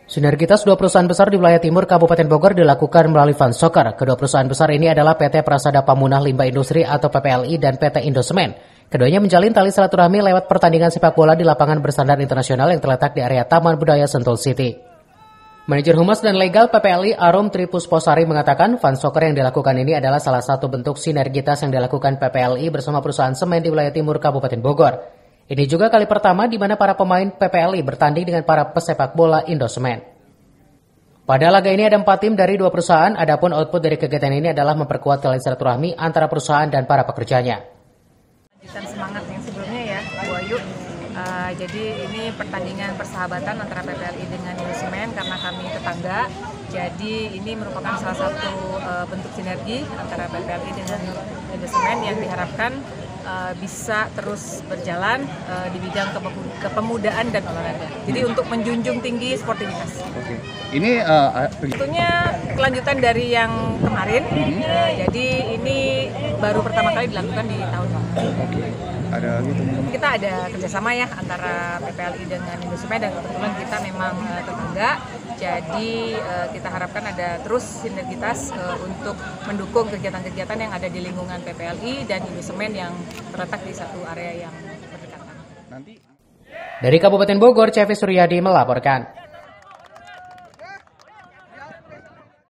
Sinergitas dua perusahaan besar di wilayah timur Kabupaten Bogor dilakukan melalui Fund Soccer. Kedua perusahaan besar ini adalah PT Prasada Pamunah Limbah Industri atau PPLI dan PT Indosemen. Keduanya menjalin tali silaturahmi lewat pertandingan sepak bola di lapangan berstandar internasional yang terletak di area Taman Budaya Sentul City. Manajer Humas dan Legal PPLI Arum Tripusposari mengatakan Fund Soccer yang dilakukan ini adalah salah satu bentuk sinergitas yang dilakukan PPLI bersama perusahaan semen di wilayah timur Kabupaten Bogor. Ini juga kali pertama di mana para pemain PPLI bertanding dengan para pesepak bola Indosemen. Pada laga ini ada 4 tim dari 2 perusahaan, adapun output dari kegiatan ini adalah memperkuat tali silaturahmi antara perusahaan dan para pekerjanya. Lanjutan semangat yang sebelumnya ya, Bu Ayu. Jadi ini pertandingan persahabatan antara PPLI dengan Indosemen karena kami tetangga. Jadi ini merupakan salah satu bentuk sinergi antara PPLI dengan Indosemen yang diharapkan bisa terus berjalan di bidang kepemudaan dan olahraga. Jadi untuk menjunjung tinggi sportivitas. Oke. Ini tentunya kelanjutan dari yang kemarin. Jadi ini baru pertama kali dilakukan di tahun ini. Oke. Ada gitu. Kita ada kerjasama ya antara PPLI dengan Indosemen dan kebetulan kita memang tetangga. Jadi kita harapkan ada terus sinergitas untuk mendukung kegiatan-kegiatan yang ada di lingkungan PPLI dan Indosemen yang terletak di satu area yang berdekatan. Dari Kabupaten Bogor, Cevi Suryadi melaporkan.